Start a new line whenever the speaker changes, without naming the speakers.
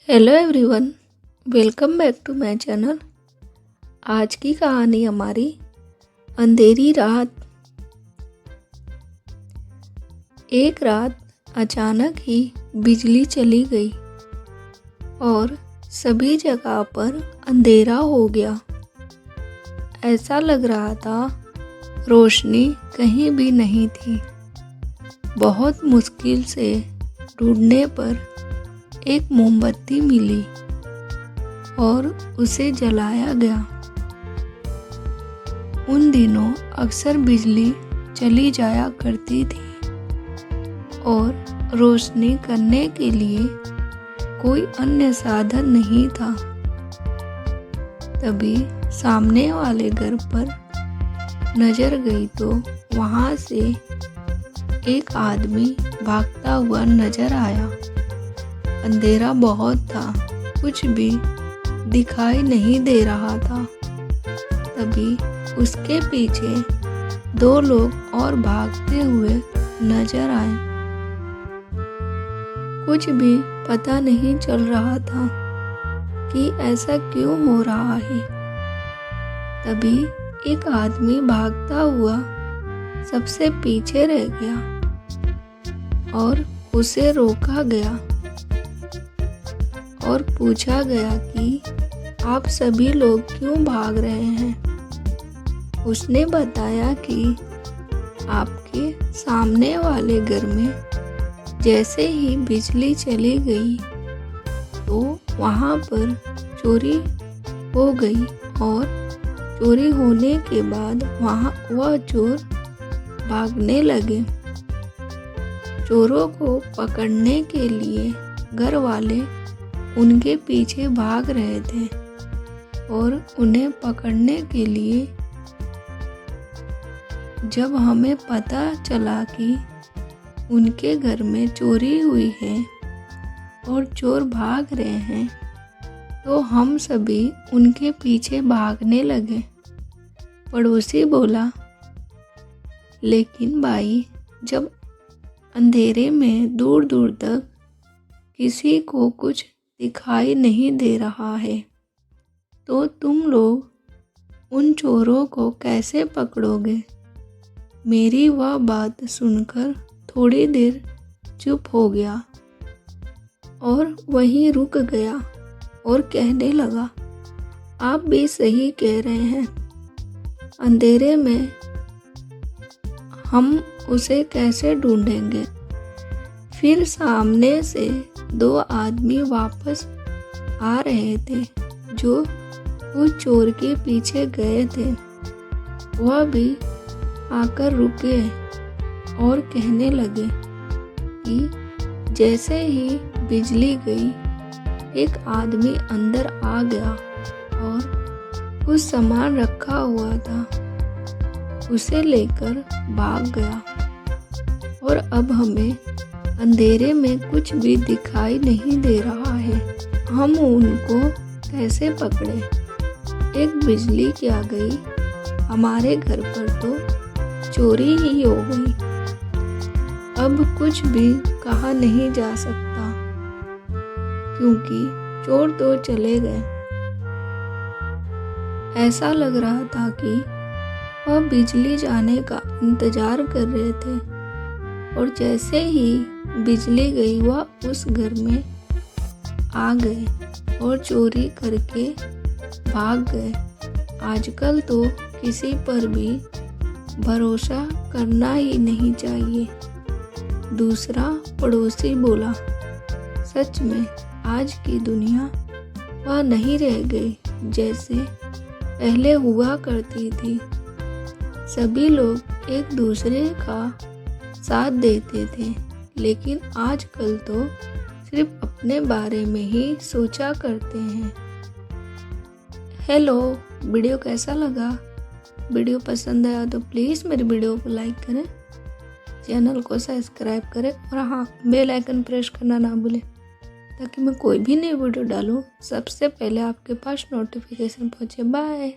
Hello everyone, welcome back to my channel. आज की कहानी हमारी अंधेरी रात। एक रात अचानक ही बिजली चली गई और सभी जगह पर अंधेरा हो गया। ऐसा लग रहा था रोशनी कहीं भी नहीं थी। बहुत मुश्किल से ढूंढने पर एक मोमबत्ती मिली और उसे जलाया गया। उन दिनों अक्सर बिजली चली जाया करती थी और रोशनी करने के लिए कोई अन्य साधन नहीं था। तभी सामने वाले घर पर नजर गई तो वहां से एक आदमी भागता हुआ नजर आया। अंधेरा बहुत था, कुछ भी दिखाई नहीं दे रहा था। तभी उसके पीछे दो लोग और भागते हुए नजर आए। कुछ भी पता नहीं चल रहा था कि ऐसा क्यों हो रहा है। तभी एक आदमी भागता हुआ सबसे पीछे रह गया और उसे रोका गया और पूछा गया कि आप सभी लोग क्यों भाग रहे हैं। उसने बताया कि आपके सामने वाले घर में जैसे ही बिजली चली गई तो वहां पर चोरी हो गई और चोरी होने के बाद वह चोर भागने लगे। चोरों को पकड़ने के लिए घर वाले उनके पीछे भाग रहे थे और उन्हें पकड़ने के लिए जब हमें पता चला कि उनके घर में चोरी हुई है और चोर भाग रहे हैं तो हम सभी उनके पीछे भागने लगे। पड़ोसी बोला, लेकिन भाई, जब अंधेरे में दूर दूर तक किसी को कुछ दिखाई नहीं दे रहा है तो तुम लोग उन चोरों को कैसे पकड़ोगे। मेरी वह बात सुनकर थोड़ी देर चुप हो गया और वहीं रुक गया और कहने लगा, आप भी सही कह रहे हैं। अंधेरे में हम उसे कैसे ढूंढेंगे। फिर सामने से दो आदमी वापस आ रहे थे जो उस चोर के पीछे गए थे। वह भी आकर रुके और कहने लगे कि जैसे ही बिजली गई एक आदमी अंदर आ गया और कुछ सामान रखा हुआ था उसे लेकर भाग गया और अब हमें अंधेरे में कुछ भी दिखाई नहीं दे रहा है। हम उनको कैसे पकड़े। एक बिजली क्या गई, हमारे घर पर तो चोरी ही हो गई। अब कुछ भी कहा नहीं जा सकता क्योंकि चोर तो चले गए। ऐसा लग रहा था कि वह बिजली जाने का इंतजार कर रहे थे और जैसे ही बिजली गई वह उस घर में आ गए और चोरी करके भाग गए। आजकल तो किसी पर भी भरोसा करना ही नहीं चाहिए। दूसरा पड़ोसी बोला, सच में आज की दुनिया वह नहीं रह गई जैसे पहले हुआ करती थी। सभी लोग एक दूसरे का साथ देते थे, लेकिन आजकल तो सिर्फ अपने बारे में ही सोचा करते हैं। हेलो, वीडियो कैसा लगा? वीडियो पसंद आया तो प्लीज़ मेरी वीडियो को लाइक करें, चैनल को सब्सक्राइब करें और हाँ, बेल आइकन प्रेस करना ना भूलें ताकि मैं कोई भी नई वीडियो डालूँ सबसे पहले आपके पास नोटिफिकेशन पहुँचे। बाय।